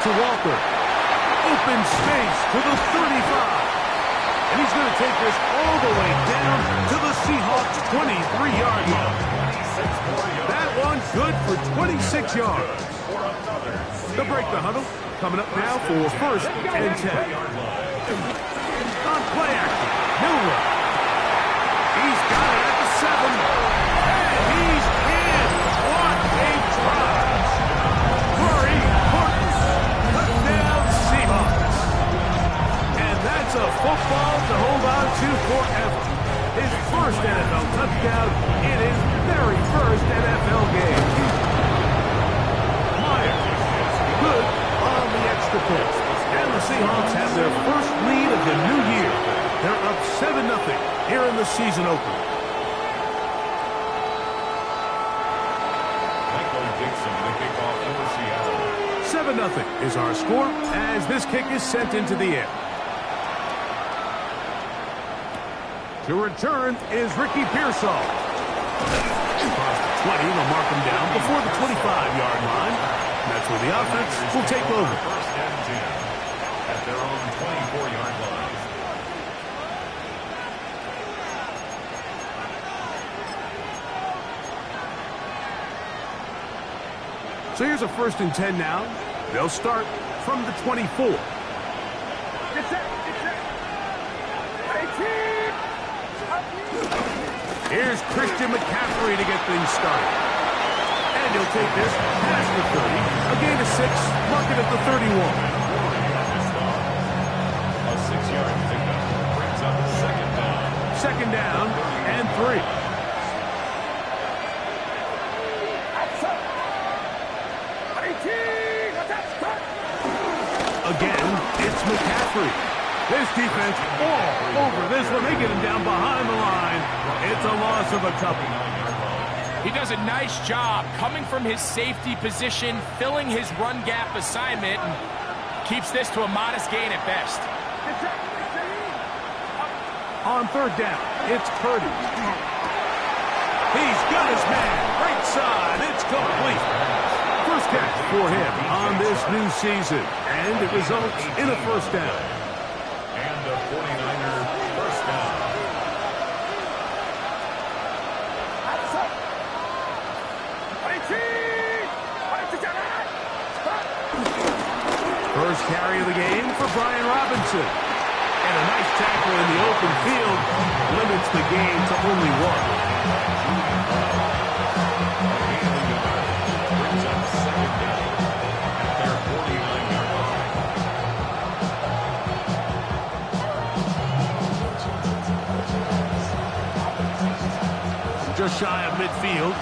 To Walker. Open space to the 35. And he's going to take this all the way down to the Seahawks' 23-yard line. That one good for 26 yards. They'll break the huddle. Coming up now for first and 10. On play action, Miller. He's got it at the 7. And he's in. What a drive. Murray Horton. Touchdown Seahawks. And that's a football to hold on to forever. His first NFL touchdown in his very first NFL game. Myers. Good on the extra point. And the Seahawks have their first lead of the new year. They're up 7-0 here in the season opener. 7-0 is our score as this kick is sent into the air. To return is Ricky Pearsall. Across the 20, they'll mark him down before the 25-yard line. That's where the offense will take over. First and 10 at their own 24-yard line. So here's a first and 10 now. They'll start from the 24. Here's Christian McCaffrey to get things started. And he'll take this past the 30. A gain of 6, mark it at the 31. A 6-yard pickup brings up second down. Second down and 3. Again, it's McCaffrey. This defense all over this one. They get him down behind the line. It's a loss of a couple. He does a nice job coming from his safety position, filling his run gap assignment, and keeps this to a modest gain at best. On third down, it's Purdy. He's got his man. Right side. It's complete. First catch for him on this new season. And it results in a first down. And a 49er first down. First carry of the game for Brian Robinson. And a nice tackle in the open field limits the gain to only 1. Brings up second down at their 49-yard line. Just shy of midfield.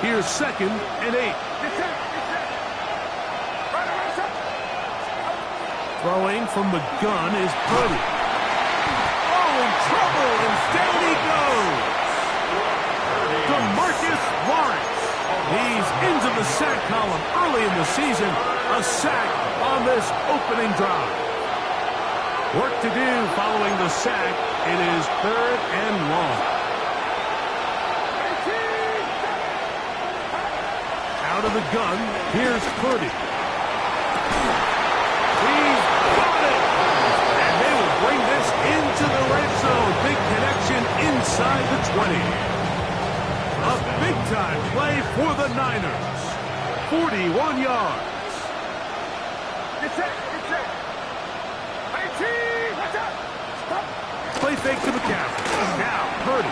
Here's second and 8. Throwing from the gun is Purdy. Oh, in trouble, and down he goes. DeMarcus Lawrence. He's into the sack column early in the season. A sack on this opening drive. Work to do following the sack. It is third and long. Out of the gun, here's Purdy. He's got it! And they will bring this into the red zone. Big connection inside the 20. A big-time play for the Niners. 41 yards. Play fake to McCaffrey. Now, Purdy.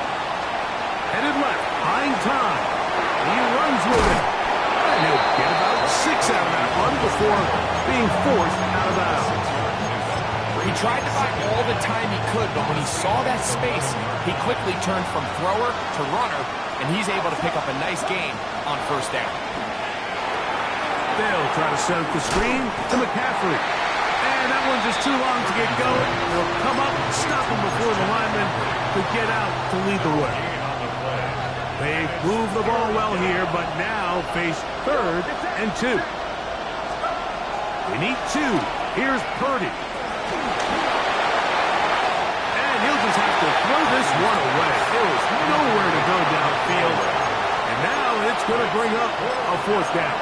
Headed left, buying time. He runs with it. And he'll get about 6 out of that one before being forced out of bounds. He tried to buy all the time he could, but when he saw that space, he quickly turned from thrower to runner, and he's able to pick up a nice gain on first down. They'll try to set up the screen to McCaffrey. And that one's just too long to get going. They'll come up and stop him before the lineman to get out to lead the way. They move the ball well here, but now face third and 2. They need 2. Here's Purdy. And he'll just have to throw this one away. There is nowhere to go downfield. And now it's going to bring up a fourth down.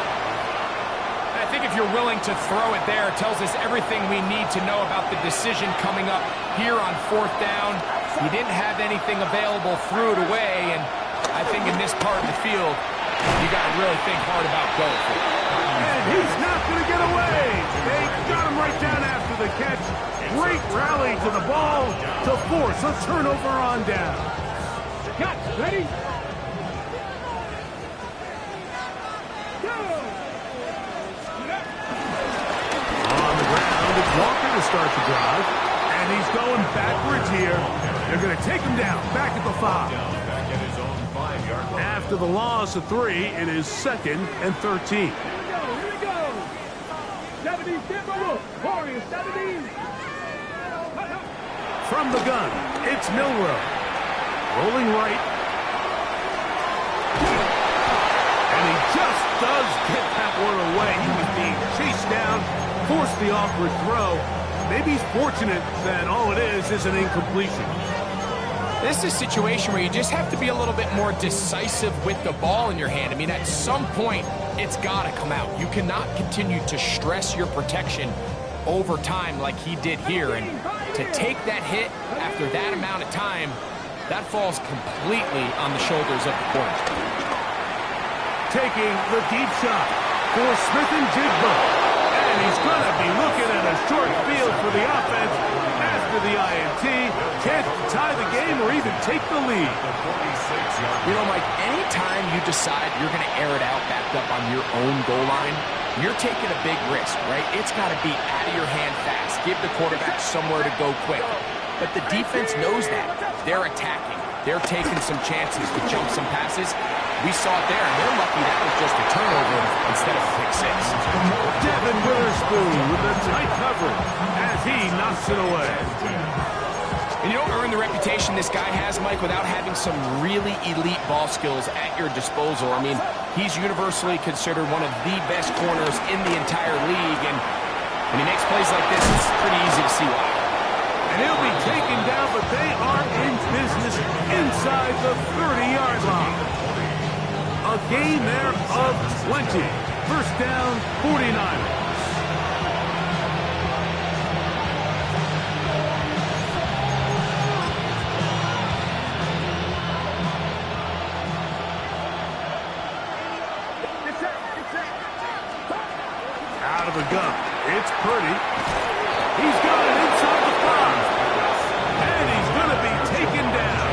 I think think if you're willing to throw it there, it tells us everything we need to know about the decision coming up here on 4th down. He didn't have anything available, threw it away, and I think in this part of the field, you got to really think hard about going for it. And he's not going to get away. They got him right down after the catch. Great rally to the ball to force a turnover on down. Got ready. On the ground, it's Walker to start the drive. And he's going backwards here. They're going to take him down, back at the 5. Back at his own 5-yard line. After the loss of 3, it is 2nd and 13. Here we go. 70, Timberwolf. Warriors, 70. From the gun, it's Milrow. Rolling right. And he just does get that one away. He was being chased down, forced the awkward throw. Maybe he's fortunate that all it is an incompletion. This is a situation where you just have to be a little bit more decisive with the ball in your hand. I mean, at some point, it's got to come out. You cannot continue to stress your protection over time like he did here. And to take that hit after that amount of time, that falls completely on the shoulders of the corner. Taking the deep shot for Smith and Jigba. And he's going to be looking at a short field for the offense after the INT. Chance to tie the game or even take the lead. You know, Mike, anytime you decide you're going to air it out backed up on your own goal line, you're taking a big risk, right? It's got to be out of your hand fast. Give the quarterback somewhere to go quick. But the defense knows that. They're attacking. They're taking some chances to jump some passes. We saw it there, and they're lucky that was just a turnover instead of a pick 6. Devin Witherspoon with a tight coverage as he knocks it away. And you don't earn the reputation this guy has, Mike, without having some really elite ball skills at your disposal. I mean, he's universally considered one of the best corners in the entire league, and when he makes plays like this, it's pretty easy to see why. And he'll be taken down, but they are in business inside the 30-yard line. A gain there of 20. First down, 49ers. Out of the gun. It's Purdy. He's got it inside the 5. And he's going to be taken down.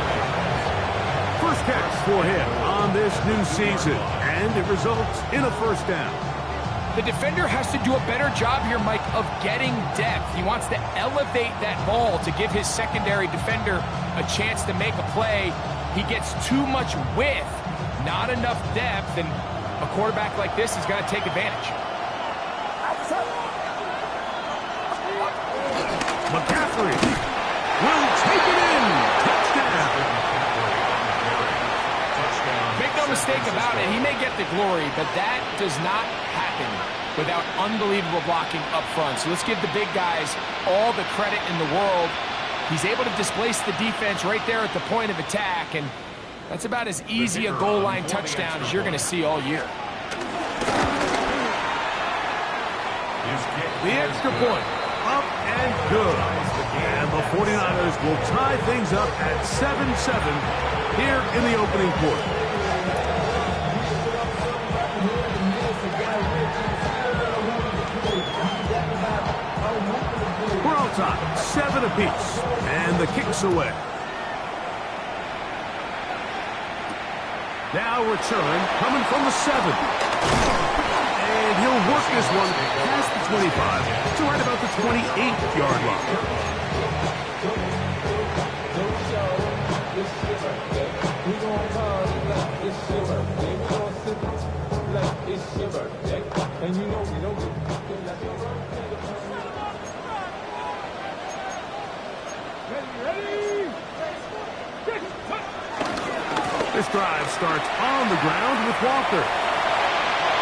First catch for him on this new season. And it results in a first down. The defender has to do a better job here, Mike, of getting depth. He wants to elevate that ball to give his secondary defender a chance to make a play. He gets too much width, not enough depth, and a quarterback like this is going to take advantage. McCaffrey will take it in. Touchdown. Make no mistake about it, he may get the glory, but that does not happen without unbelievable blocking up front. So let's give the big guys all the credit in the world. He's able to displace the defense right there at the point of attack, and that's about as easy a goal line touchdown as you're going to see all year. The extra point. Up and good. And the 49ers will tie things up at 7-7 here in the opening quarter. We're on top, 7 apiece. And the kick's away. Now return coming from the 7. And he'll work this one past the 25 to right about the 28-yard line. This drive starts on the ground with Walker.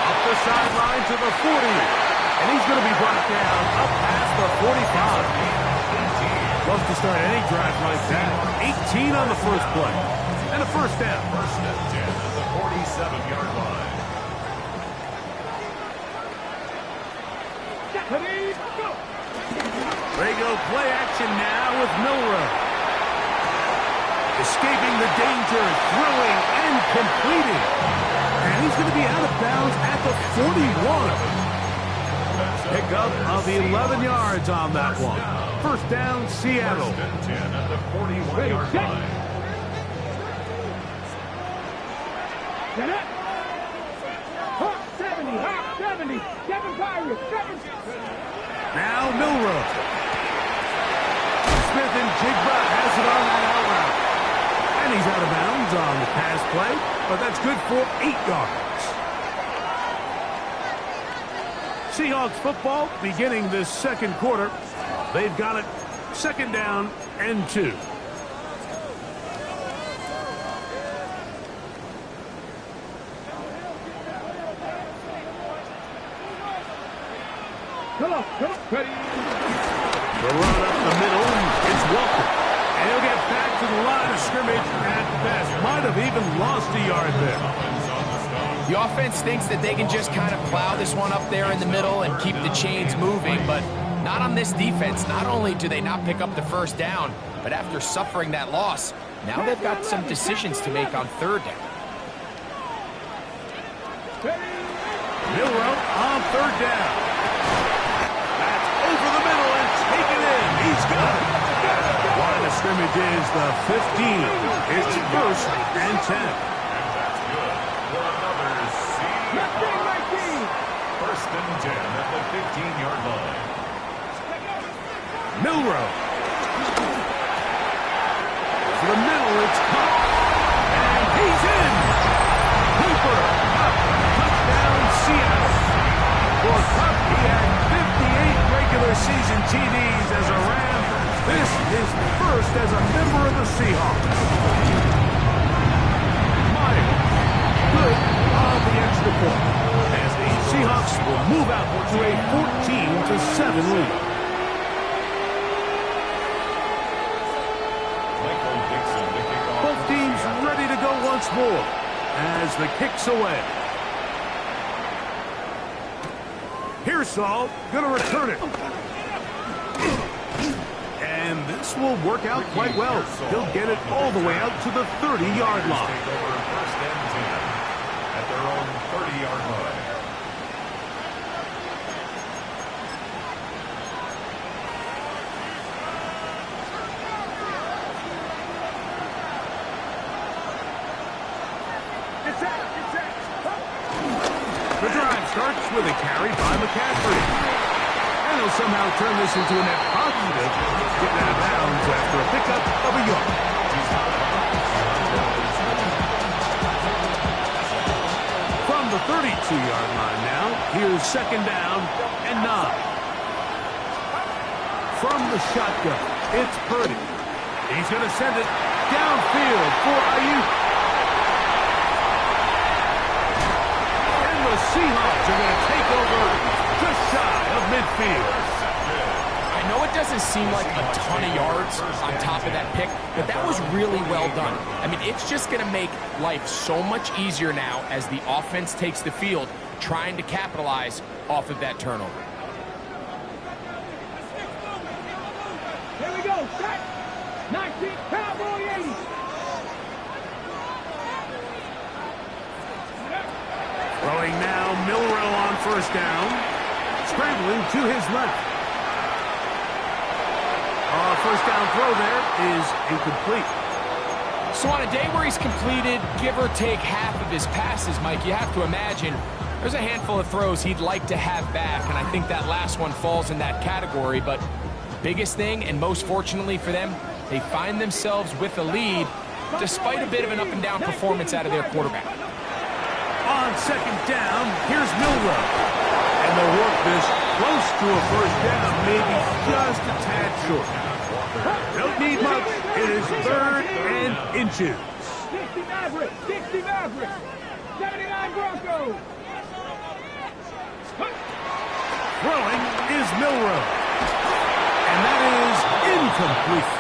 Up the sideline to the 40. And he's going to be brought down up past the 45. Love to start any drive like that. 18 on the first play. And a first down. First and 10 at the 47-yard line. So play action now with Milroe. Escaping the danger, throwing and completing. And he's going to be out of bounds at the 41. Pickup of 11 yards on that one. First down, Seattle. First and 10 at the 41-yard line. Set up. Hawk 70, Hawk 70. 7 Pirates, 7. Now Milroe. Smith and Jigba has it on that out route. And he's out of bounds on the pass play, but that's good for 8 yards. Seahawks football beginning this second quarter. They've got it second down and 2. Come on, ready. The run up the middle, it's Walker. And he'll get back to the line of scrimmage at best. Might have even lost a yard there. The offense thinks that they can just kind of plow this one up there in the middle and keep the chains moving, but not on this defense. Not only do they not pick up the first down, but after suffering that loss, now they've got some decisions to make on third down. Milroe on third down. That's over the middle and taken in. He's got it. Line of scrimmage is the 15. It's first and 10. For another Seahawks. First and 10 at the 15-yard line. Milroe. To the middle, it's caught. And he's in. Cooper up. Touchdown, Seattle. For Cup, he had 58 regular season TDs as a Ram. This is first as a member of the Seahawks. Myers. Good on the extra point. As the Seahawks will move out to a 14-7 lead. Both teams ready to go once more as the kick's away. Pearsall going to return it. And this will work out quite well. He'll get it all the way out to the 30-yard line. Take over first and 10 at their own 30-yard line. The drive starts with a carry by McCaffrey. And he'll somehow turn this into a net positive. Getting out of bounds after a pickup of a yard. From the 32-yard line now, here's second down and 9. From the shotgun, it's Purdy. He's going to send it downfield for Ayuk. The Seahawks are going to take over just shy of midfield. I know it doesn't seem like a ton of yards on top of that pick, but that was really well done. I mean, it's just going to make life so much easier now as the offense takes the field, trying to capitalize off of that turnover. Here we go, set. 19, Cowboy 80. Throwing now, Milroe on first down. Scrambling to his left. First down throw there is incomplete. So on a day where he's completed, give or take half of his passes, Mike, you have to imagine there's a handful of throws he'd like to have back, and I think that last one falls in that category. But biggest thing, and most fortunately for them, they find themselves with a lead despite a bit of an up-and-down performance out of their quarterback. On second down, here's Milroe. And they'll work this close to a first down, maybe just a tad short. Don't need much. It is third and inches. 60 Mavericks, 60 Mavericks, 79 Broncos. Throwing is Milroe. And that is incomplete.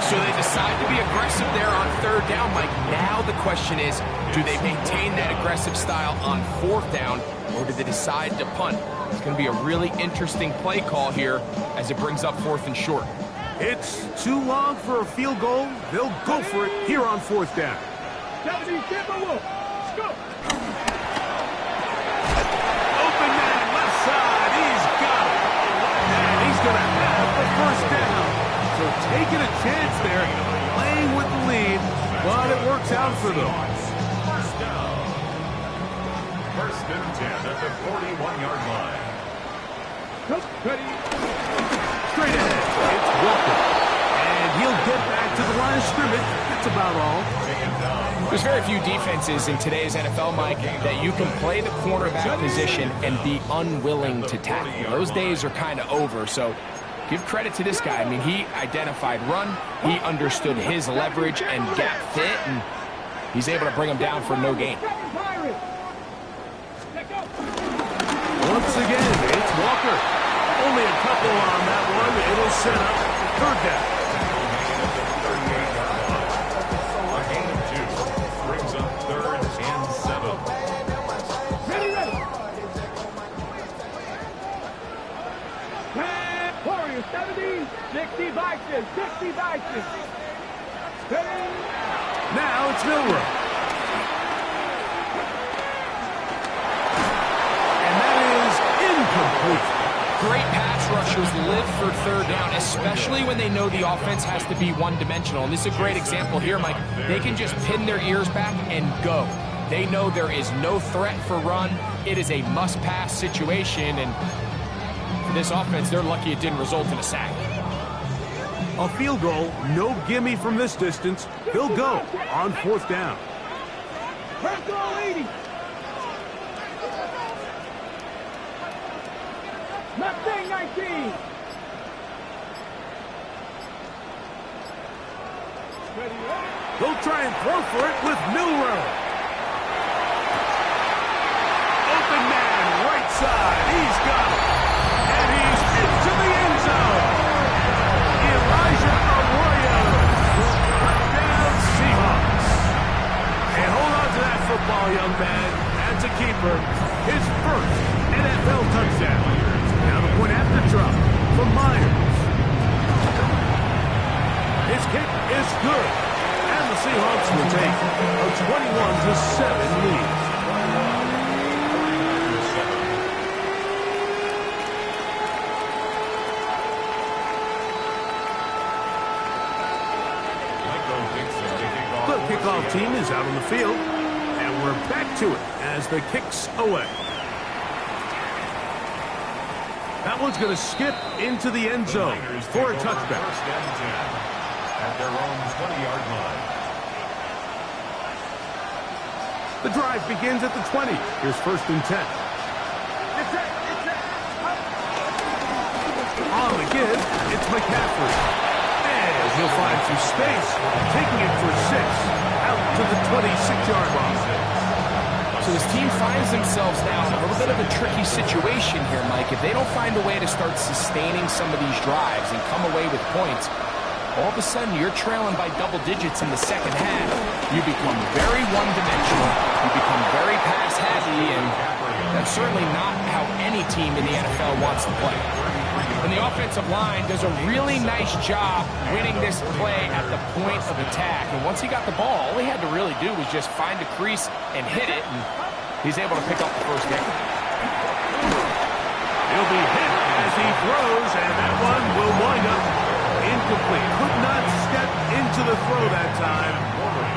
So they decide to be aggressive there on third down, Mike. Now the question is, do they maintain that aggressive style on fourth down, or do they decide to punt? It's going to be a really interesting play call here as it brings up fourth and short. It's too long for a field goal. They'll go for it here on fourth down. Deputy Timberwolf, go! Open man, left side. He's got it. And he's going to have the first down. So taking a chance there, playing with the lead, but it works out for them. First down. First and 10 at the 41-yard line. Ready? Straight ahead, it's Walker. And he'll get back to the line of scrimmage. That's about all. There's very few defenses in today's NFL, Mike, that you can play the cornerback position and be unwilling to tackle. Those days are kind of over, so give credit to this guy. I mean, he identified run, he understood his leverage and gap fit, and he's able to bring him down for no gain. Once again, it's Walker. Only a couple on that one. It'll set up third down. A gain of 2 brings up third and 7. Ready, ready! Warriors, 70, 60 Vikings, 60 Vikings. Ready? Now it's Milrow. And that is incomplete. Great pass rushers live for third down, especially when they know the offense has to be one-dimensional. And this is a great example here, Mike. They can just pin their ears back and go. They know there is no threat for run. It is a must-pass situation, and for this offense, they're lucky it didn't result in a sack. A field goal, no gimme from this distance. He'll go on fourth down. First goal, 80. Mustang 19. Ready, ready. They'll try and throw for it with Milrow. Open man, right side. He's got it. And he's into the end zone. Elijah Arroyo. Touchdown, Seahawks. And hold on to that football, young man. That's a keeper. His first NFL touchdown. Now the point after drop from Myers. His kick is good. And the Seahawks will take a 21-7 lead. The kickoff team is out on the field. And we're back to it as the kick's away. That one's going to skip into the end zone for a touchback. First and 10 at their own 20-yard line. The drive begins at the 20. Here's first and 10. On the give, it's McCaffrey. And he'll find some space, taking it for 6 out to the 26-yard line. So this team finds themselves now in a little bit of a tricky situation here, Mike. If they don't find a way to start sustaining some of these drives and come away with points, all of a sudden you're trailing by double digits in the second half. You become very one-dimensional. You become very pass-happy, and that's certainly not how any team in the NFL wants to play. And the offensive line does a really nice job winning this play at the point of attack. And once he got the ball, all he had to really do was just find a crease and hit it, and he's able to pick up the first down. He'll be hit as he throws, and that one will wind up incomplete. Could not step into the throw that time.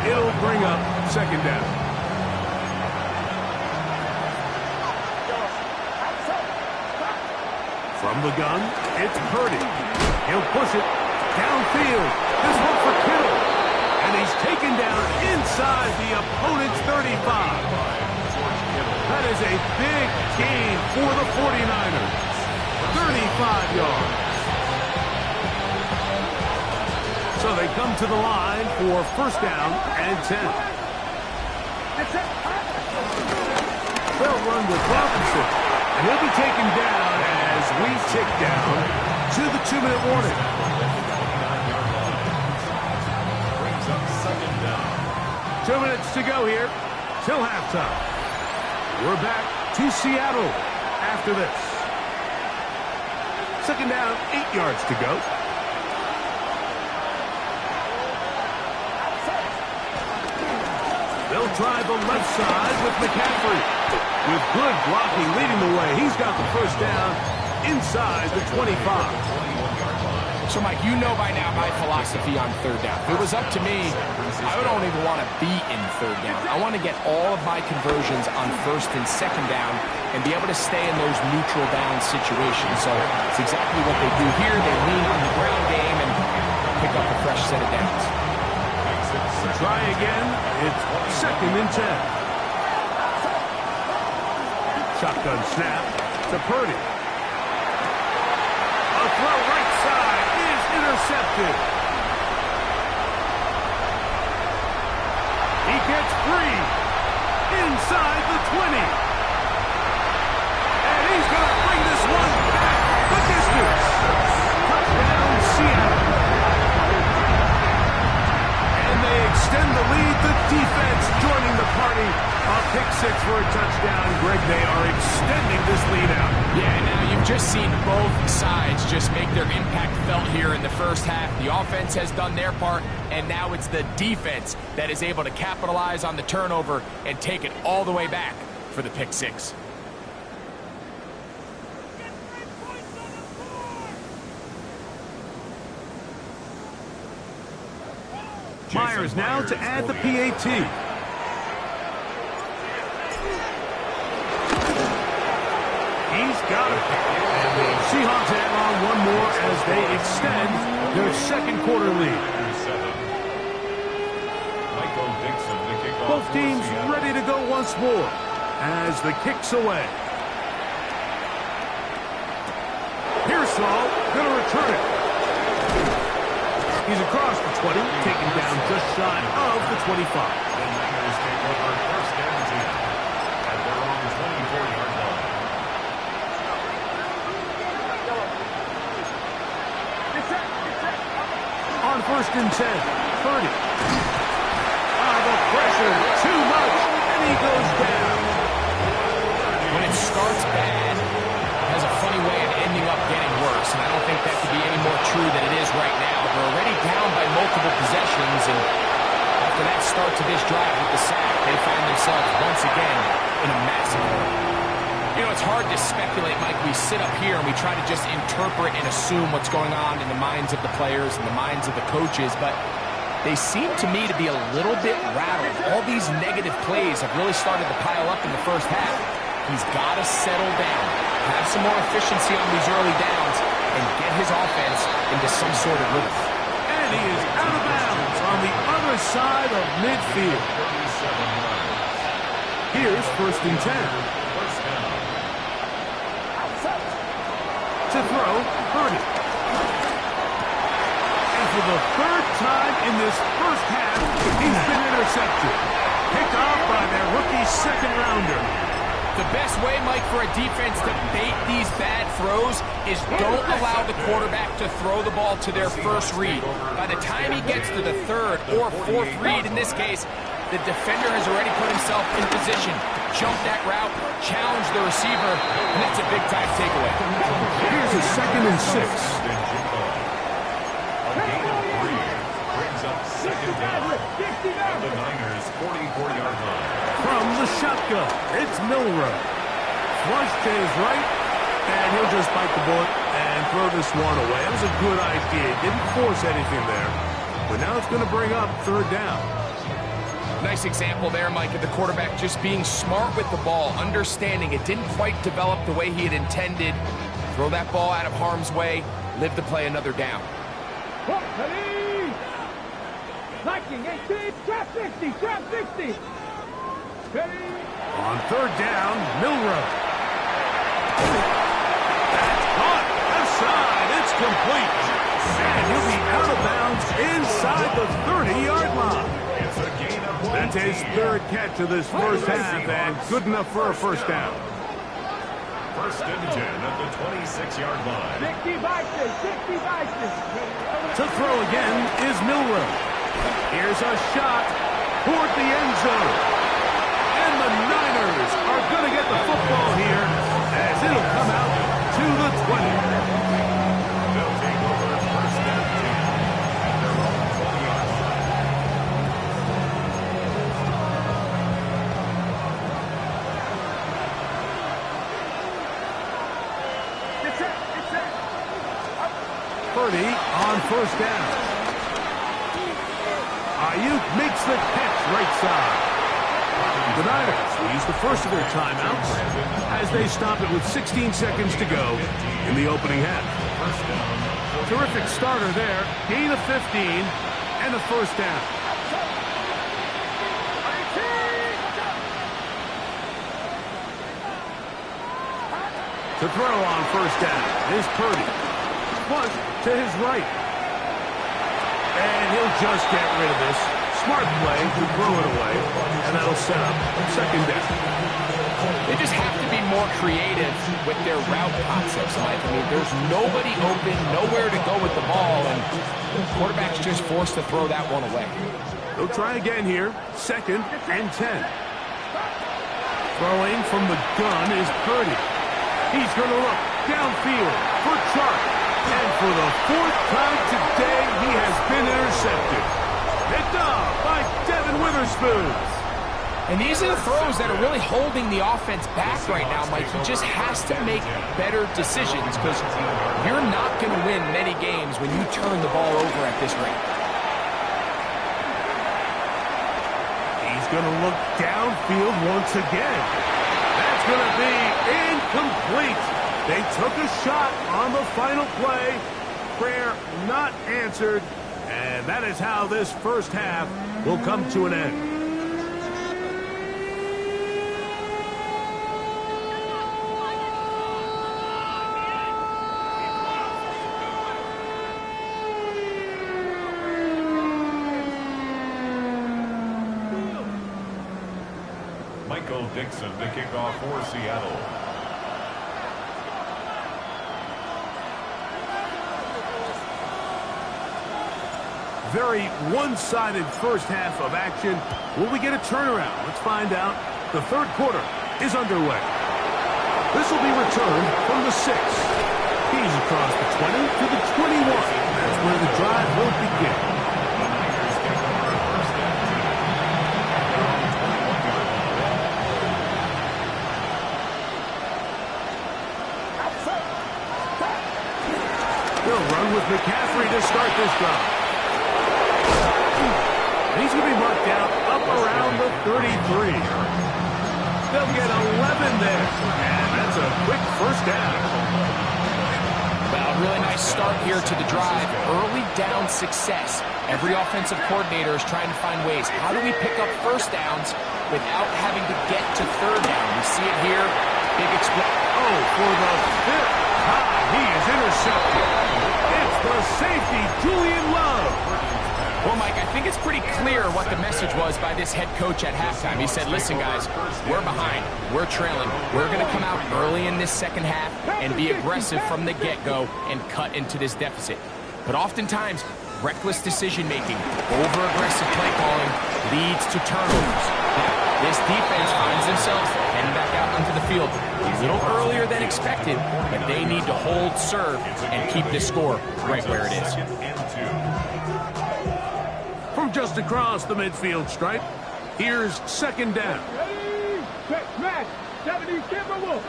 It'll bring up second down. From the gun, it's Purdy. He'll push it downfield. This one for Kittle. And he's taken down inside the opponent's 35. That is a big gain for the 49ers. 35 yards. So they come to the line for first down and 10. They'll run with Robinson. And he'll be taken down as we tick down to the 2-minute warning. 2 minutes to go here till halftime. We're back to Seattle after this. Second down, 8 yards to go. They'll try the left side with McCaffrey. With good blocking leading the way, he's got the first down inside the 25. So, Mike, you know by now my philosophy on third down. If it was up to me, I don't even want to be in third down. I want to get all of my conversions on first and second down and be able to stay in those neutral down situations. So it's exactly what they do here. They lean on the ground game and pick up a fresh set of downs. Try again. It's second and 10. Shotgun snap to Purdy. A throw right side is intercepted. He gets free inside the 20. And he's going to bring this one back the distance. Touchdown, Seattle. And they extend the lead. The defense joining the party. A pick six for a touchdown. Greg, they are extending this lead out. Yeah, now you've just seen both sides just make their impact felt here in the first half. The offense has done their part, and now it's the defense that is able to capitalize on the turnover and take it all the way back for the pick six. Myers now to add the PAT. He's got it. And the Seahawks add on one more as they extend their second quarter lead. Both teams ready to go once more as the kick's away. Pearsall going to return it. He's across the 20, taken down just shy of the 25. The Niners take over first and 10 at their own 24-yard line. On first and 10, 30. The pressure, too much, and he goes down. When it starts bad, it has a funny way of ending up getting worse, and I don't think that could be any more true than it is right now. They're already down by multiple possessions, and after that start to this drive with the sack, they find themselves once again in a massive hole. You know, it's hard to speculate, Mike. We sit up here and we try to just interpret and assume what's going on in the minds of the players and the minds of the coaches, but they seem to me to be a little bit rattled. All these negative plays have really started to pile up in the first half. He's got to settle down, have some more efficiency on these early downs, and get his offense into some sort of rhythm. And he is out of bounds on the other side of midfield. Here's first and 10. To throw, Purdy. And for the third time in this first half, he's been intercepted. Picked off by their rookie second-rounder. The best way, Mike, for a defense to bait these bad throws is don't allow the quarterback to throw the ball to their first read. By the time he gets to the third or fourth read, in this case, the defender has already put himself in position, jump that route, challenge the receiver, and that's a big-time takeaway. Here's a second and 6. A gain of 3 brings up second down at the Niners' 44-yard line. From the shotgun, it's Milrow. Flush to his right, and he'll just bite the bullet and throw this one away. That was a good idea. Didn't force anything there. But now it's going to bring up third down. Nice example there, Mike, of the quarterback just being smart with the ball, understanding it didn't quite develop the way he had intended. Throw that ball out of harm's way, live to play another down. Liking 18, trap 60, trap 60. On third down, Milrow. That's caught. Left side. It's complete. And he'll be out of bounds inside the 30-yard line. It's a gain of 1. That's his third catch of this first half, and good enough for a first down. First and 10 at the 26-yard line. 60 Vikings, 60 Vikings. To throw again is Milrow. Here's a shot, toward the end zone. And the Niners are going to get the football here as it'll come out to the 20. They'll take over first and 10 at their own 20-yard line. Purdy on first down. Ayuk makes the catch right side. The Niners use the first of their timeouts as they stop it with 16 seconds to go in the opening half. Terrific starter there. Gain of 15 and a first down. To throw on first down is Purdy. Punt to his right. And he'll just get rid of this. Smart play to throw it away, and that'll set up second down. They just have to be more creative with their route concepts, Mike. I mean, there's nobody open, nowhere to go with the ball, and the quarterback's just forced to throw that one away. They'll try again here. Second and 10. Throwing from the gun is Purdy. He's going to look downfield for Chark. And for the fourth time today, he has been intercepted. Picked off by Devin Witherspoon. And these are the throws that are really holding the offense back right now, Mike. He just has to make better decisions because you're not going to win many games when you turn the ball over at this rate. He's going to look downfield once again. That's going to be incomplete. They took a shot on the final play. Prayer not answered. And that is how this first half will come to an end. Michael Dixon to kick off for Seattle. Very one-sided first half of action. Will we get a turnaround? Let's find out. The third quarter is underway. This will be returned from the 6. He's across the 20 to the 21. That's where the drive will begin. The Niners take over first and 10 at their own 21-yard line. They'll run with McCaffrey to start this drive. He's going to be marked down up around the 33. They'll get 11 there. And that's a quick first down. Well, really nice start here to the drive. Early down success. Every offensive coordinator is trying to find ways. How do we pick up first downs without having to get to third down? We see it here. Big explosion. Oh, for the fifth time, he is intercepted. It's the safety, Julian Love. Well, Mike, I think it's pretty clear what the message was by this head coach at halftime. He said, listen, guys, we're behind. We're trailing. We're going to come out early in this second half and be aggressive from the get-go and cut into this deficit. But oftentimes, reckless decision-making, over-aggressive play calling leads to turnovers. Now, this defense finds themselves heading back out onto the field a little earlier than expected, but they need to hold serve and keep this score right where it is. From just across the midfield stripe, here's second down. Match, 70, Timberwolf.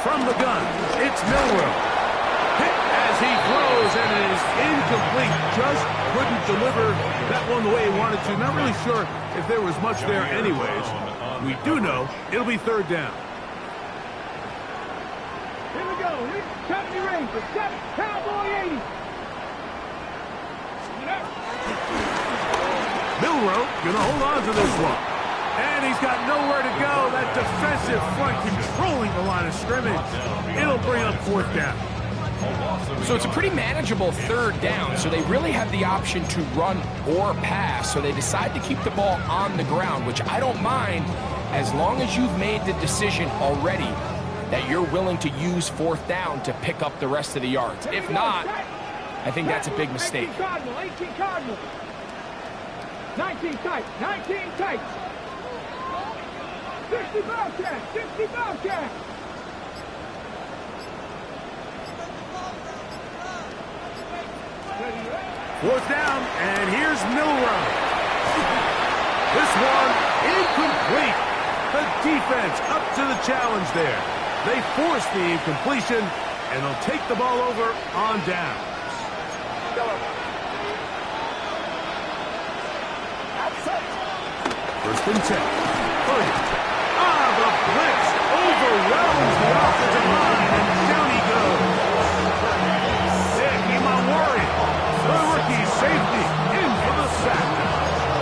From the gun, it's Milrow. Hit as he throws, and it is incomplete. Just couldn't deliver that one the way he wanted to. Not really sure if there was much there anyways. We do know it'll be third down. Here we go. 70 Rangers, 7, Cowboy 80. Milrow gonna hold on to this one. And he's got nowhere to go. That defensive front controlling the line of scrimmage. It'll bring up fourth down. So it's a pretty manageable third down, so they really have the option to run or pass, so they decide to keep the ball on the ground, which I don't mind as long as you've made the decision already that you're willing to use fourth down to pick up the rest of the yards. If not, I think that's a big mistake. 18 Cardinal, 18 Cardinal. 19 tight, 19 tight. 60 Bobcat, 60 Bobcat. Fourth down, and here's Milrow. This one incomplete. The defense up to the challenge there. They force the incompletion, and they'll take the ball over on downs. First and 10. The blitz overwhelms the offensive line, and down he goes. Sick, I'm worried. The rookie safety in for the sack.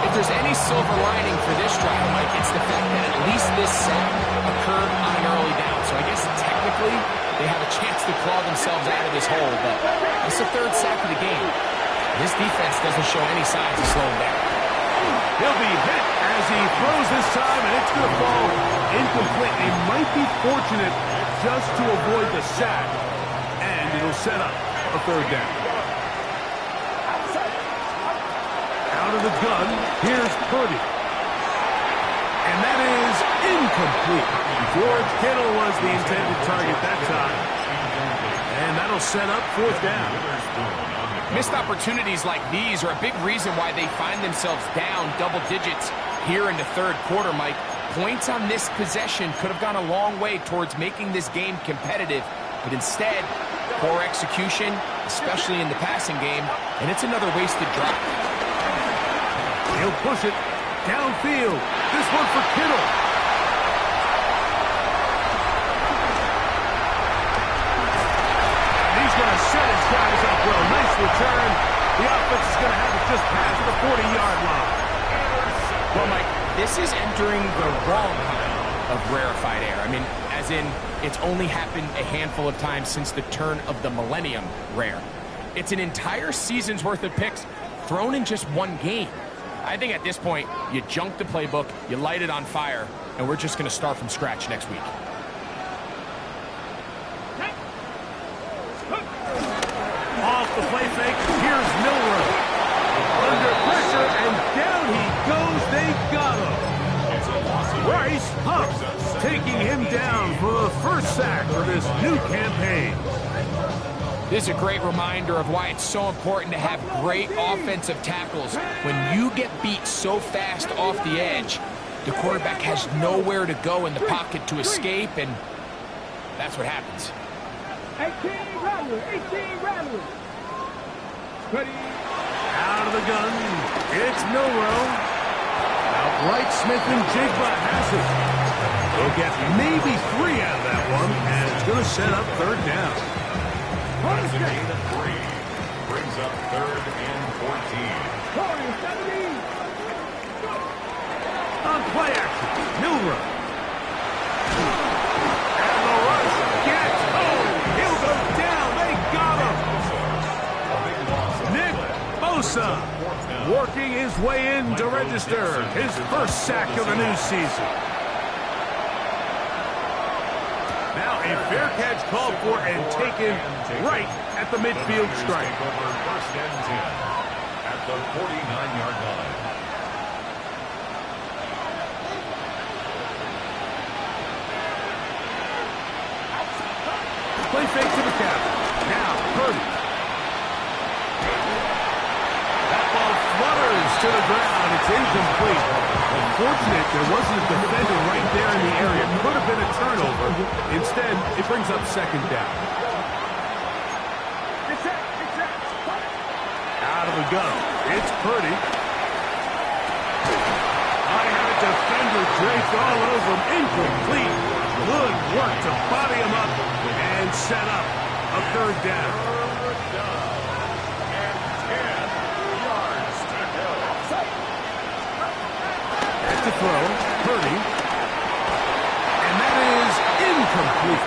If there's any silver lining for this drive, Mike, it's the fact that at least this sack occurred on an early down. So I guess technically they have a chance to claw themselves out of this hole, but it's the third sack of the game. This defense doesn't show any signs of slowing down. He'll be hit as he throws this time, and it's going to fall incomplete. They might be fortunate just to avoid the sack, and it'll set up a third down. Out of the gun, here's Purdy. And that is incomplete. George Kittle was the intended target that time. And that'll set up fourth down. Missed opportunities like these are a big reason why they find themselves down double digits here in the third quarter, Mike. Points on this possession could have gone a long way towards making this game competitive, but instead, poor execution, especially in the passing game, and it's another wasted drive. He'll push it downfield. This one for Kittle. He's going to set his guys up well. Nice return. The offense is going to have it just past the 40-yard line. Well, Mike, this is entering the wrong kind of rarefied air. I mean, as in, it's only happened a handful of times since the turn of the millennium rare. It's an entire season's worth of picks thrown in just one game. I think at this point, you junk the playbook, you light it on fire, and we're just going to start from scratch next week. Off the play fake, here's Milrow. Under pressure, and down he goes. They got him. Bryce Huff taking him down for the first sack of this new campaign. This is a great reminder of why it's so important to have great offensive tackles. When you get beat so fast off the edge, the quarterback has nowhere to go in the pocket to escape, and that's what happens. 18 Rattler, 18 Rattler. Ready. Out of the gun, it's Milrow. Outright Smith and Jigba has it. They'll get maybe 3 out of that one, and it's going to set up third down. That's a gain of 3. Brings up third and 14. On play action, Milrow. And the rush gets home. He'll go down. They got him. Nick Bosa working his way in to register his first sack of the new season. Now a fair catch called for and taken right at the midfield stripe. First and 10 at the 49-yard line. Play fake to the captain. Now Purdy. That ball flutters to the ground. It's incomplete. Unfortunate there wasn't a defender right there in the area. Could have been a turnover. Instead, it brings up second down. Out of the gun. It's Purdy. I have a defender draped all over him. Incomplete. Good work to body him up and set up a third down. And 10 yards to go. Back to throw. Purdy. And that is incomplete.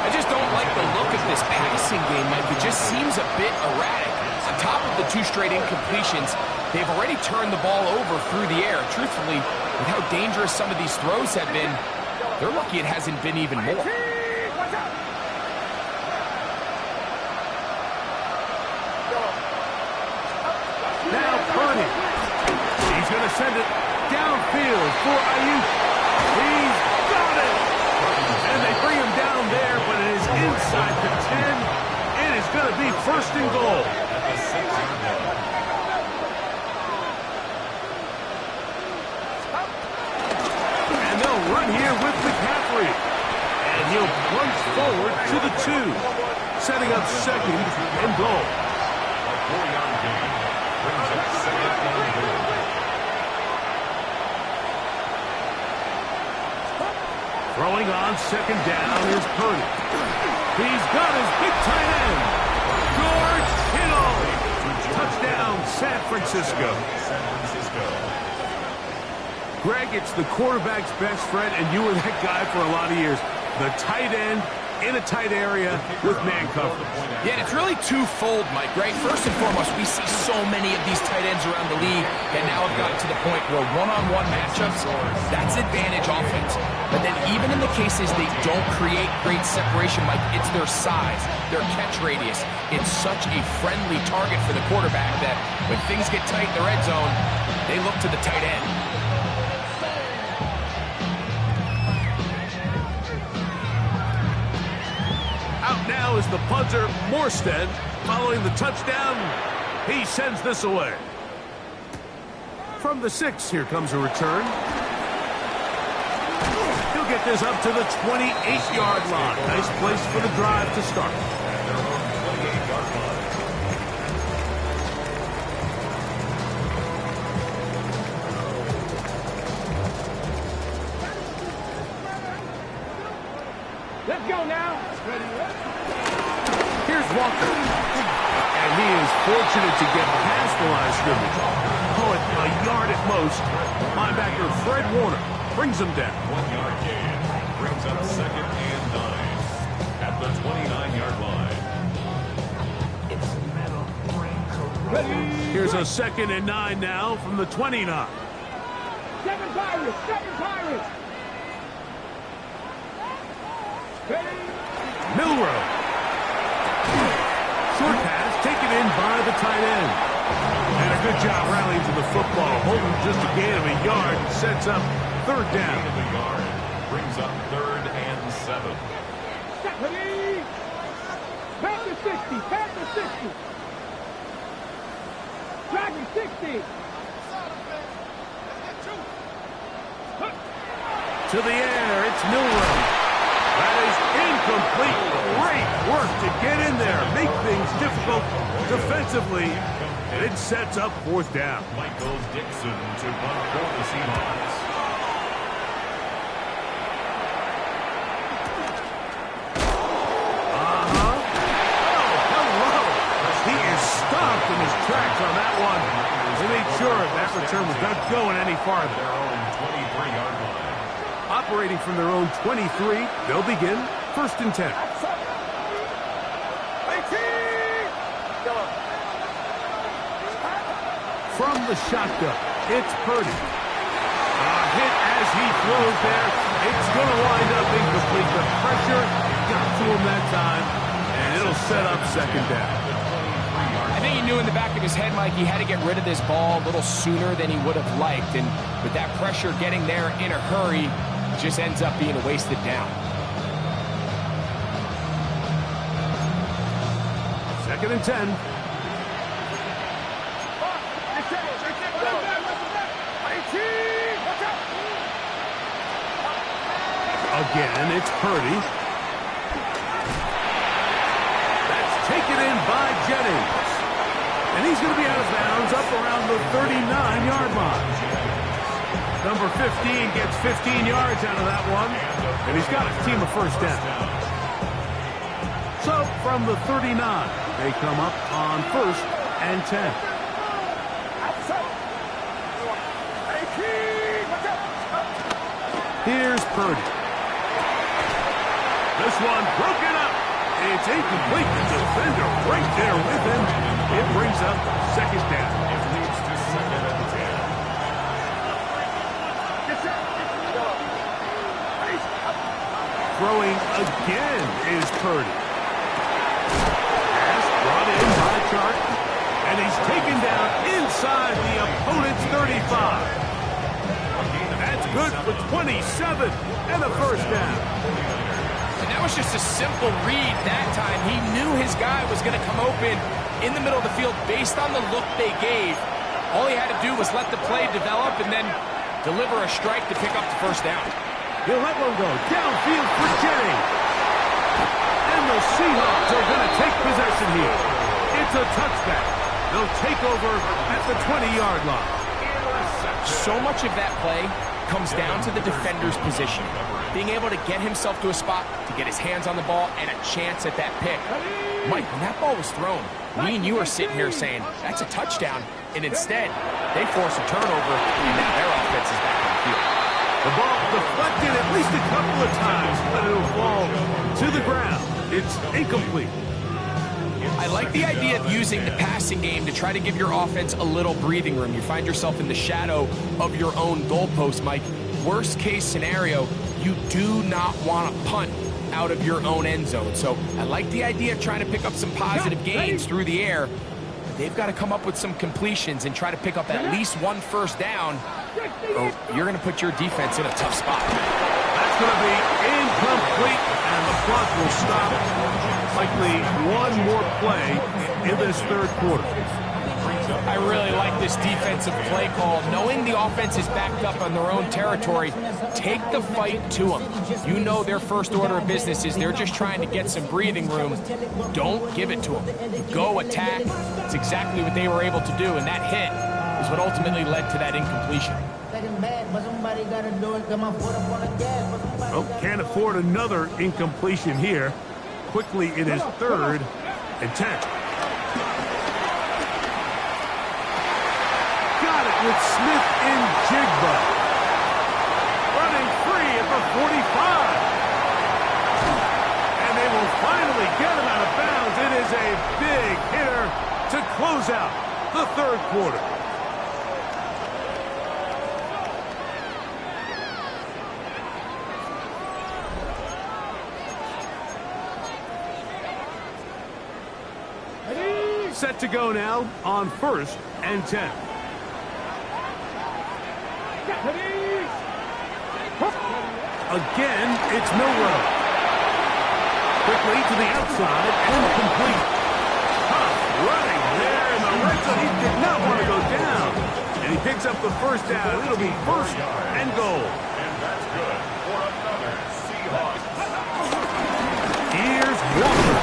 I just don't like the look of this passing game, Mike. It just seems a bit erratic. On top of the 2 straight incompletions, they've already turned the ball over through the air. Truthfully, with how dangerous some of these throws have been, they're lucky it hasn't been even more. Purdy. He's going to send it downfield for Ayuk. He's got it. And they bring him down there, but it is inside the 10. It is going to be first and goal. At the 6-yard line. And they'll run here with McCaffrey. And he'll plunge forward to the 2. Setting up second and goal. A 4-yard gain brings up second and goal. Throwing on second down is Purdy. He's got his big tight end, George Kittle. Touchdown, San Francisco. San Francisco. Greg, it's the quarterback's best friend, and you were that guy for a lot of years. The tight end in a tight area with man coverage. Yeah, and it's really twofold, Mike, right? First and foremost, we see so many of these tight ends around the league that now have gotten to the point where one-on-one matchups, that's advantage offense. But then even in the cases they don't create great separation, Mike, it's their size, their catch radius. It's such a friendly target for the quarterback that when things get tight in the red zone, they look to the tight end. Out now is the punter, Morstead. Following the touchdown, he sends this away. From the 6, here comes a return. He'll get this up to the 28-yard line. Nice place for the drive to start. At their own 28-yard line. Let's go now. Here's Walker. And he is fortunate to get past the line of scrimmage. Call it a yard at most. Linebacker Fred Warner brings him down. 1-yard gain brings up second and 9 at the 29-yard line. Here's a second and 9 now from the 29. Seven Pirates. Milrow. Short pass taken in by the tight end. And a good job rallying to the football. Holding just a gain of a yard and sets up third down. Gain of a yard brings up third and 7. Pass the 60. Dragon 60. To the air, it's Milrow. That is incomplete. Great work to get in there, make things difficult defensively, and it sets up fourth down. Michael Dixon to punt for the Seahawks. Oh, hello. He is stopped in his tracks on that one. They made sure that return was not going any farther. Their own 23-yard line. Operating from their own 23, they'll begin first and 10. From the shotgun, it's Purdy. Hit as he throws there. It's going to wind up incomplete. The pressure got to him that time, and it'll set up second down. I think he knew in the back of his head, Mike, he had to get rid of this ball a little sooner than he would have liked. And with that pressure getting there in a hurry, it just ends up being a wasted down. Second and 10. Again, it's Purdy. That's taken in by Jennings. And he's going to be out of bounds up around the 39-yard line. Number 15 gets 15 yards out of that one. And he's got a team of first down. So from the 39, they come up on first and 10. Here's Purdy. This one broken up. It's incomplete. The defender right there with him. It brings up second down. It leads to second and 10. Throwing again is Purdy. Pass brought in by Chark. And And he's taken down inside the opponent's 35. That's good for 27 and a first down. And that was just a simple read that time. He knew his guy was going to come open in the middle of the field based on the look they gave. All he had to do was let the play develop and then deliver a strike to pick up the first down. He'll let one go downfield for Jennings. And the Seahawks are going to take possession here. It's a touchback. They'll take over at the 20-yard line. So much of that play comes down to the defender's position. Being able to get himself to a spot, to get his hands on the ball, and a chance at that pick. Mike, when that ball was thrown, me and you are sitting here saying, that's a touchdown. And instead, they force a turnover, and now their offense is back on the field. The ball deflected at least a couple of times, but it'll fall to the ground. It's incomplete. I like the idea of using the passing game to try to give your offense a little breathing room. You find yourself in the shadow of your own goalpost, Mike. Worst case scenario, you do not want to punt out of your own end zone. So I like the idea of trying to pick up some positive gains through the air. But they've got to come up with some completions and try to pick up at least one first down, or you're going to put your defense in a tough spot. That's going to be incomplete, and the clock will stop. Likely one more play in this third quarter. I really like this defensive play call. Knowing the offense is backed up on their own territory, take the fight to them. You know their first order of business is they're just trying to get some breathing room. Don't give it to them. Go attack. It's exactly what they were able to do, and that hit is what ultimately led to that incompletion. Oh, can't afford another incompletion here. Quickly it is 3rd and 10. Got it with Smith in Jigba. Running free at the 45. And they will finally get him out of bounds. It is a big hitter to close out the third quarter. Set to go now on 1st and 10. Again, it's Milrow. Quickly to the outside and complete. Tough running there in the red zone. He did not want to go down. And he picks up the first down. It'll be 1st and goal. And that's good for another Seahawks. Here's Walker.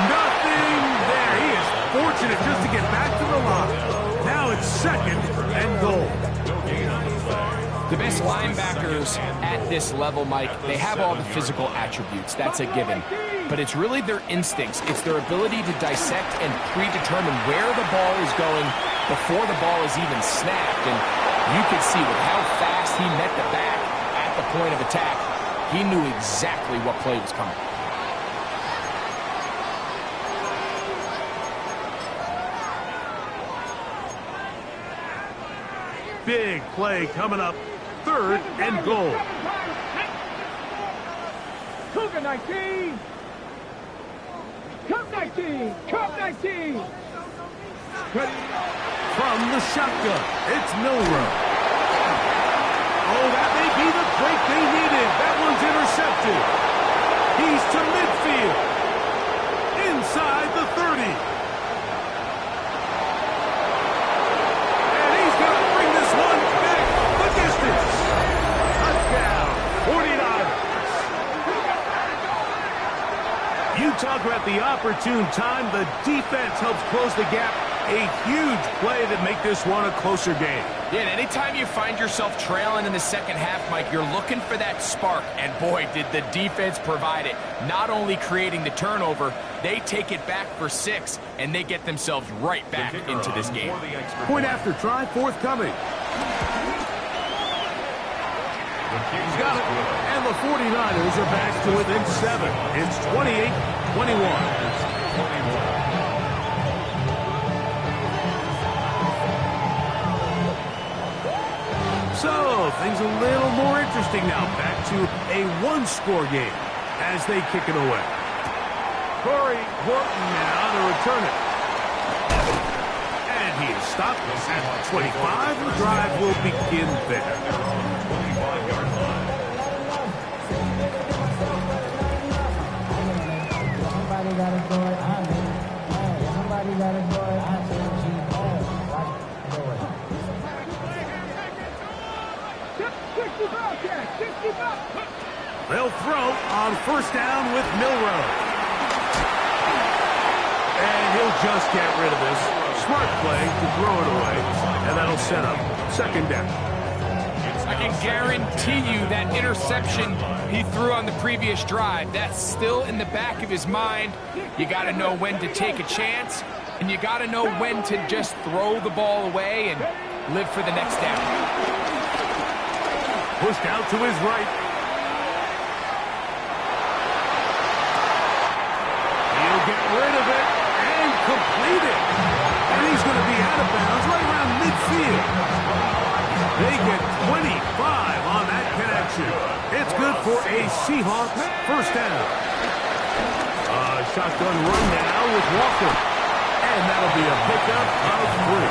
Nothing there. He is fortunate just to get back to the line. Now it's 2nd and goal. The best linebackers at this level, Mike, they have all the physical attributes. That's a given. But it's really their instincts. It's their ability to dissect and predetermine where the ball is going before the ball is even snapped. And you could see with how fast he met the back at the point of attack, he knew exactly what play was coming. Big play coming up. 3rd and goal. Cougar 19. Cup 19. Cup 19. From the shotgun, it's Milrow. Oh, that may be the break they needed. That one's intercepted. He's to midfield. Inside the 30. You talk about the opportune time. The defense helps close the gap. A huge play that make this one a closer game. Yeah, and anytime you find yourself trailing in the second half, Mike, you're looking for that spark. And boy, did the defense provide it. Not only creating the turnover, they take it back for 6, and they get themselves right back into this game. Point after try forthcoming. He's got it. And the 49ers are back to within 7. It's 28-21. So, things a little more interesting now. Back to a one-score game as they kick it away. Corey Horton now to return it. And he is stopped at 25. The drive will begin there. 25-yard line. Somebody got a boy, I'm in. Somebody got a boy, I said she had. They'll throw on first down with Milroe. And he'll just get rid of this. Smart play to throw it away. And that'll set up second down. I can guarantee you that interception he threw on the previous drive, that's still in the back of his mind. You got to know when to take a chance, and you got to know when to just throw the ball away and live for the next down. Pushed out to his right. He'll get rid of it and complete it. And he's going to be out of bounds right around midfield. They get 25 on that connection. It's good for a Seahawks first down. Shotgun run now with Walker. And that'll be a pickup of 3.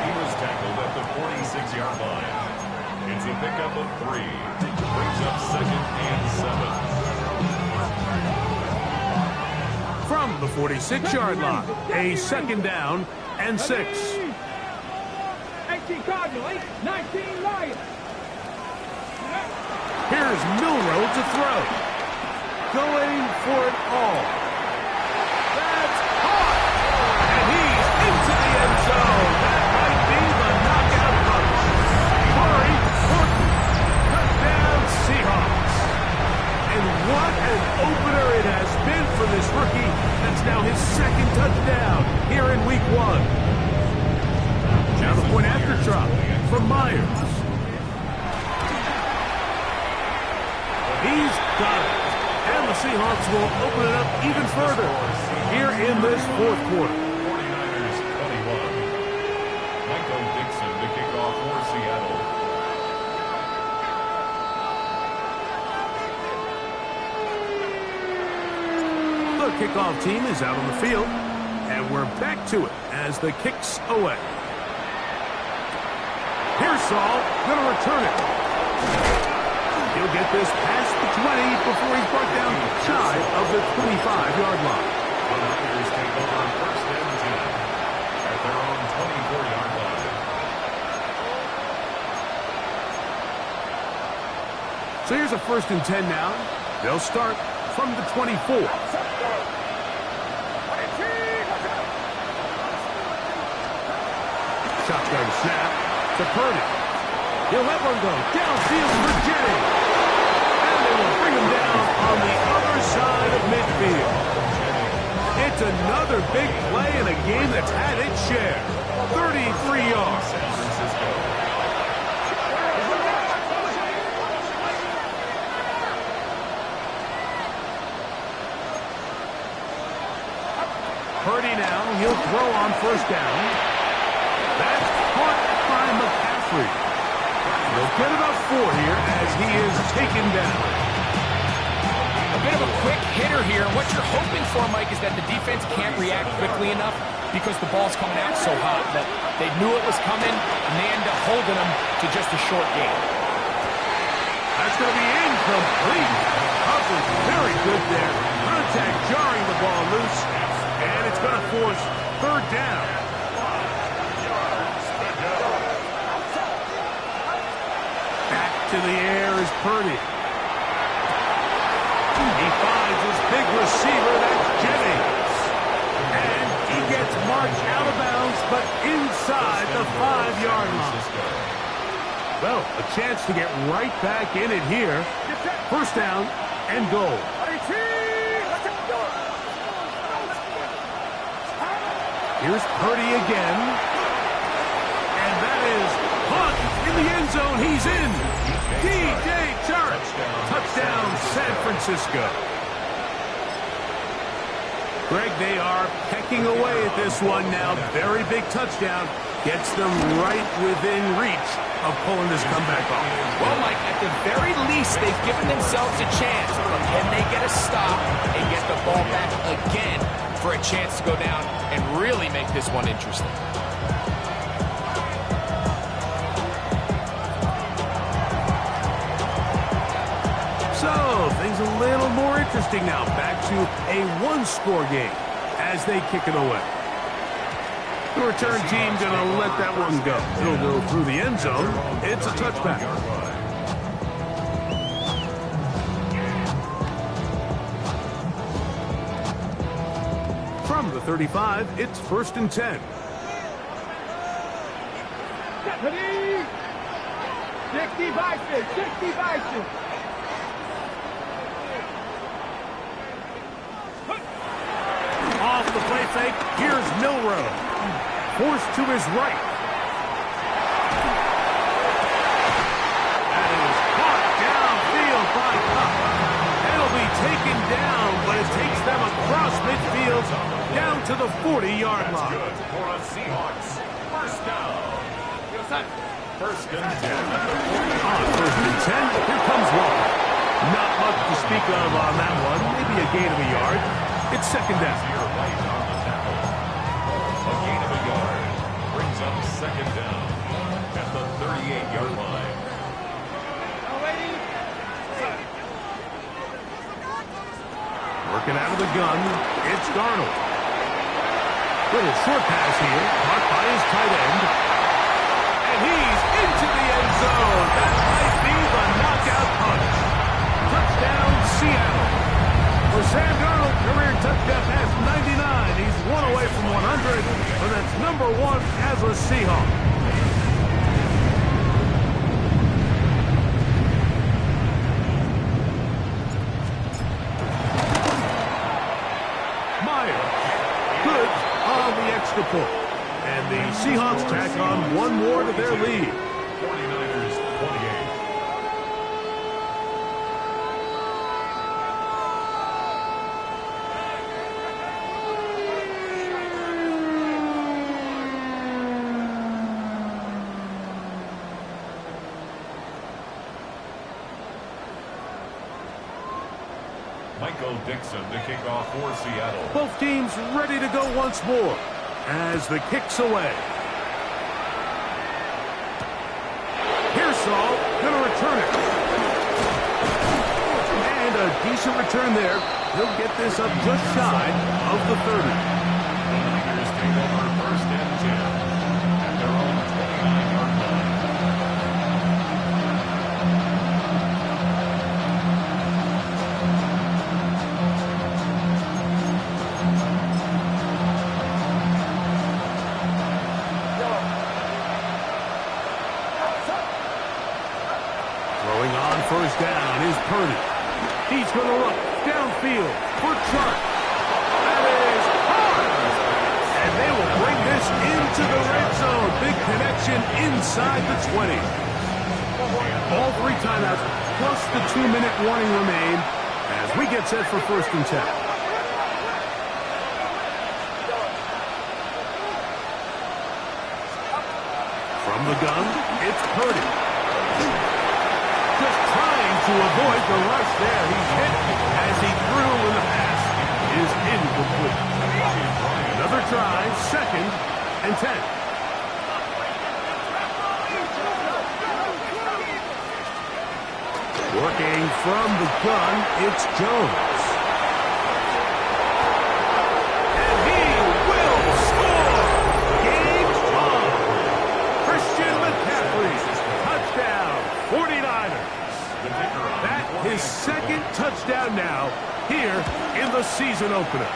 He was tackled at the 46-yard line. It's a pickup of 3. Brings up second and 7. From the 46-yard line, a second down and 6. 18 Cardinal, 19 Lions. Here's Milroe to throw. Going for it all. That's caught! And he's into the end zone. That might be the knockout punch. Corey Horton. Touchdown Seahawks. And what an opener it has been for this rookie. That's now his second touchdown here in week 1. Now the point after drop from Myers. He's got it. And the Seahawks will open it up even further here in this fourth quarter. 49ers 21. Michael Dixon to kick off for Seattle. The kickoff team is out on the field, and we're back to it as the kick's away. Here's Saul, going to return it. He'll get this past the 20 before he's brought down shy of the 25-yard line. The Niners take over first and 10 at their own 24-yard line. So here's a first and 10 now. They'll start from the 24. Shotgun snap to Purdy. He'll let one go downfield for Jennings. And they will bring him down on the other side of midfield. It's another big play in a game that's had its share. 33 yards. San Francisco. Purdy now, he'll throw on first down. That's caught by McCaffrey. They'll get about 4 here as he is taken down. A bit of a quick hitter here. What you're hoping for, Mike, is that the defense can't react quickly enough because the ball's coming out so hot that they knew it was coming, and they end up holding them to just a short game. That's going to be incomplete. Hubbard very good there. Contact jarring the ball loose, and it's going to force third down. Back to the air is Purdy. He finds his big receiver, that's Jennings. And he gets marched out of bounds, but inside the 5-yard line. Well, a chance to get right back in it here. First down and goal. Here's Purdy again. And that is Hunt in the end zone. He's in. DJ Chark. Touchdown, San Francisco. Greg, they are pecking away at this one now. Very big touchdown. Gets them right within reach of pulling this comeback off. Well, Mike, at the very least, they've given themselves a chance. But can they get a stop and get the ball back again for a chance to go down and really make this one interesting. So, things a little more interesting now. Back to a one-score game as they kick it away. The return team going to let that one go. It'll go through the end zone. It's a touchback. From the 35, it's 1st and 10. Deputy! 60 Bison! 60 Bison! Off the play fake, here's Milrow. Forced to his right. That is caught downfield by Cup. It'll be taken down, but it takes them across midfield down to the 40-yard line. Good for a Seahawks. First down. First and 10 at the 40. On 1st and 10, here comes Walker. Not much to speak of on that one. Maybe a gain of a yard. It's 2nd down. You're right on the tackle. A gain of a yard brings up 2nd down at the 38-yard line. Working out of the gun, it's Darnold. Little short pass here, caught by his tight end. And he's into the end zone. That might be the knockout punch. Touchdown, Seattle. For Sam Darnold, career touchdown pass 99. He's one away from 100, but that's number 1 as a Seahawk. Meyer, good on the extra point. And the Seahawks tack on one more to their lead. 49ers 28. Michael Dixon to kick off for Seattle. Both teams ready to go once more as the kick's away. Pearsall going to return it. And a decent return there. He'll get this up just shy of the 30. The Niners take over 1st and 10 at their own 29-yard line. Throwing on 1st down is Purdy. He's going to look downfield for Chark. That is hard. And they will bring this into the red zone. Big connection inside the 20. All 3 timeouts plus the 2-minute warning remain as we get set for 1st and 10. From the gun, it's Purdy. Just trying to avoid the rush there. He's hit as he threw and the pass is incomplete. Another try, 2nd and 10. Working from the gun, it's Jones. And he will score! Game on! Christian McCaffrey, touchdown, 49ers. That his 2nd touchdown now here in the season opener.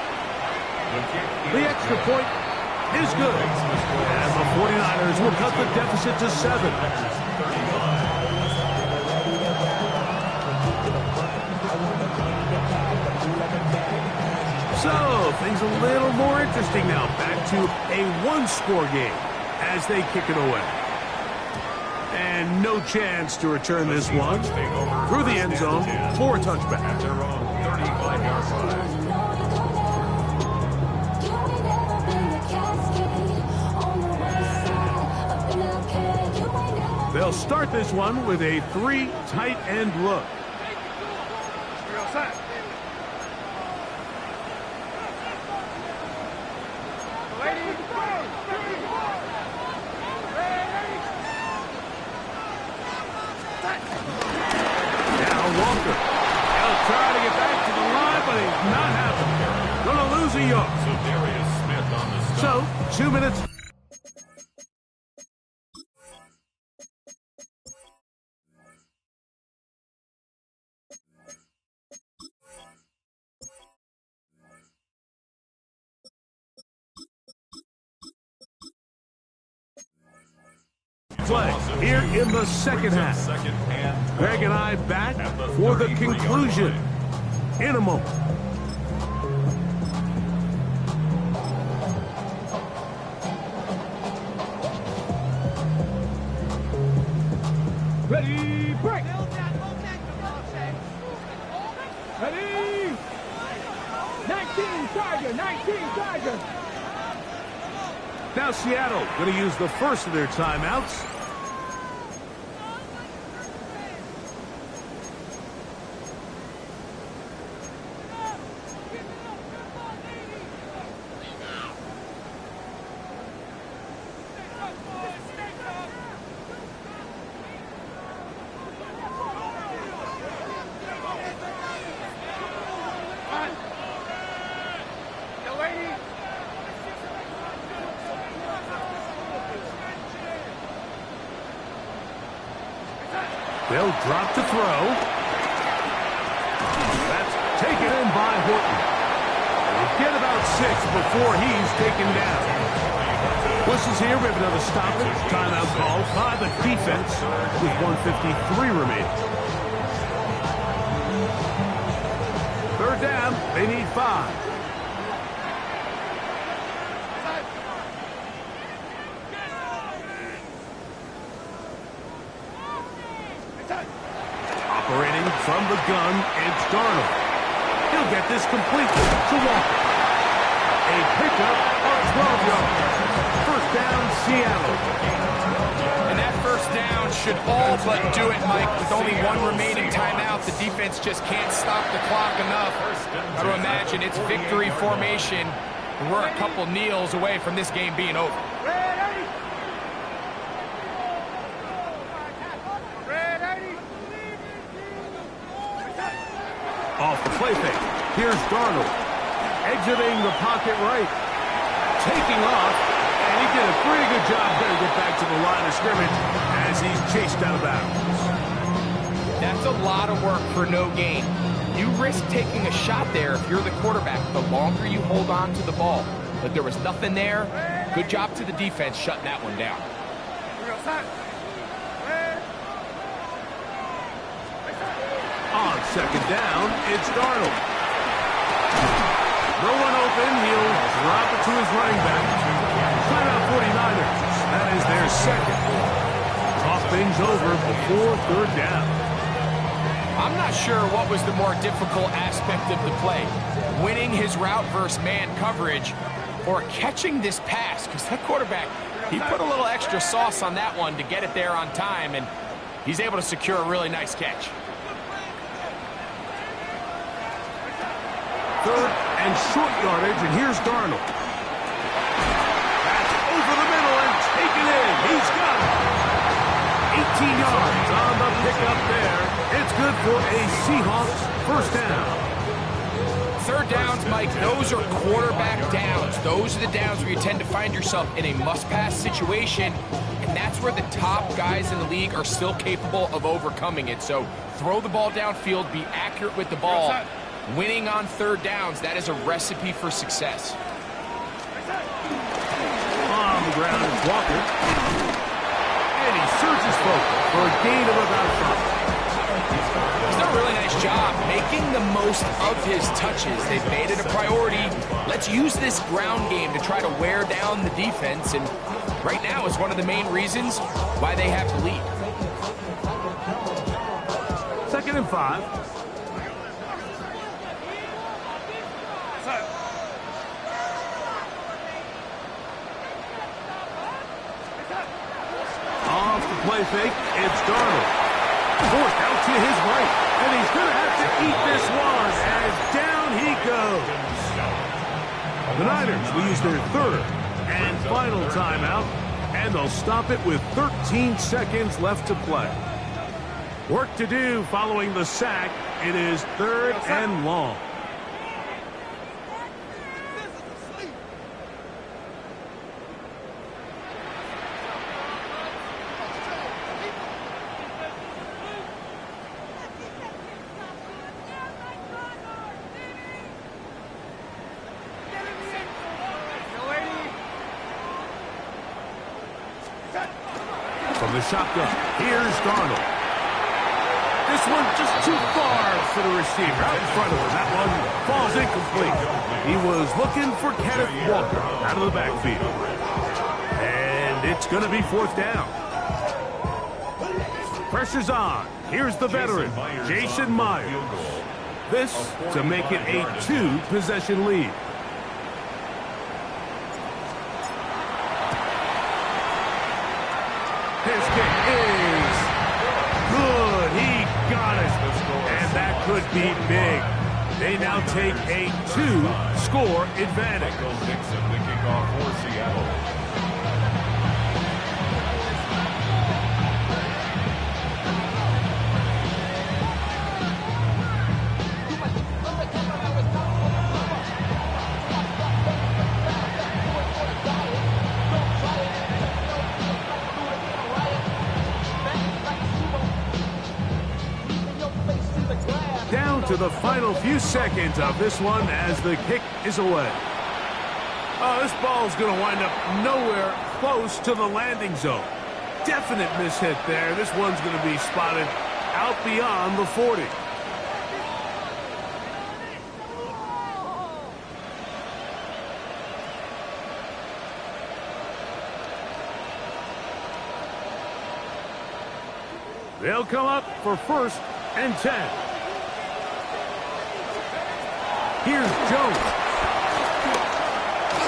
The extra point is good. And the 49ers will cut the deficit to 7. So, things a little more interesting now. Back to a one-score game as they kick it away. And no chance to return this one through the end zone for a touchback. At their own 35-yard line. They'll start this one with a 3 tight end look. not happen. Gonna lose a yard. So Darius Smith on the stop. So, 2 minutes. Play here in the second half. Second and 12 Greg and I back at the for the 33-yard conclusion line. in a moment. Ready, break. Ready. 19 Charger, 19 Charger. Now Seattle going to use the first of their timeouts. They'll drop to throw. That's taken in by Horton. We'll get about 6 before he's taken down. Whistles here. We have another stoppage. Timeout call by the defense with 1:53 remaining. Third down. They need 5. Operating from the gun, it's Darnold. He'll get this complete to Walker. A pickup of 12 yards. First down, Seattle. And that first down should all but do it, Mike. With only 1 remaining timeout, the defense just can't stop the clock enough. Got to imagine it's victory formation. And we're a couple kneels away from this game being over. Off the play fake. Here's Darnold. Exiting the pocket right. Taking off. And he did a pretty good job there to get back to the line of scrimmage as he's chased out of bounds. That's a lot of work for no gain. You risk taking a shot there if you're the quarterback the longer you hold on to the ball. But there was nothing there. Good job to the defense shutting that one down. On second down, it's Darnold. No one open. He'll drop it to his running back. Timeout 49ers. That is their second. Talk things over before third down. I'm not sure what was the more difficult aspect of the play. Winning his route versus man coverage or catching this pass. Because that quarterback, he put a little extra sauce on that one to get it there on time. And he's able to secure a really nice catch. Third and short yardage, and here's Darnold. That's over the middle and taken in. He's got it. 18 yards on the pickup there. It's good for a Seahawks first down. Third downs, Mike, those are quarterback downs. Those are the downs where you tend to find yourself in a must-pass situation, and that's where the top guys in the league are still capable of overcoming it. So throw the ball downfield, be accurate with the ball. Winning on third downs, that is a recipe for success. On the ground is Walker. And he surges forward for a gain of about 5. He's done a really nice job making the most of his touches. They've made it a priority. Let's use this ground game to try to wear down the defense, and right now is one of the main reasons why they have the lead. 2nd and 5. Off the play fake, it's Darnold. Forced out to his right, and he's going to have to eat this one as down he goes. The Niners will use their third and final timeout, and they'll stop it with 13 seconds left to play. Work to do following the sack. It is 3rd and long. from the shotgun. Here's Darnold. This one just too far for the receiver. Out in front of him. That one falls incomplete. He was looking for Kenneth Walker out of the backfield. And it's going to be 4th down. Pressure's on. Here's the veteran, Jason Myers. This to make it a 2-possession lead. His kick is good. He got it. And that could be big. They now take a 2-score advantage. Michael Dixon, the kickoff for Seattle. Down to the final few seconds of this one as the kick is away. Oh, this ball's going to wind up nowhere close to the landing zone. Definite mishit there. This one's going to be spotted out beyond the 40. They'll come up for 1st and 10. Here's Jones.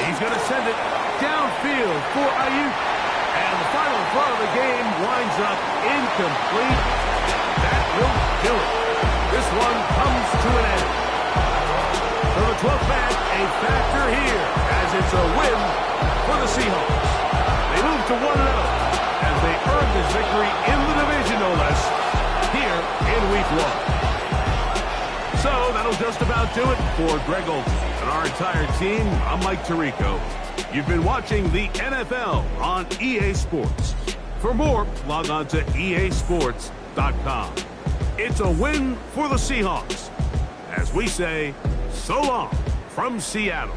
He's going to send it downfield for Ayuk. And the final throw of the game winds up incomplete. That will kill it. This one comes to an end. So the 12th man, a factor here, as it's a win for the Seahawks. They move to 1-0 as they earn this victory in the division, no less, here in Week 1. So that'll just about do it for Greg Olsen and our entire team. I'm Mike Tirico. You've been watching the NFL on EA Sports. For more, log on to easports.com. It's a win for the Seahawks. As we say, so long from Seattle.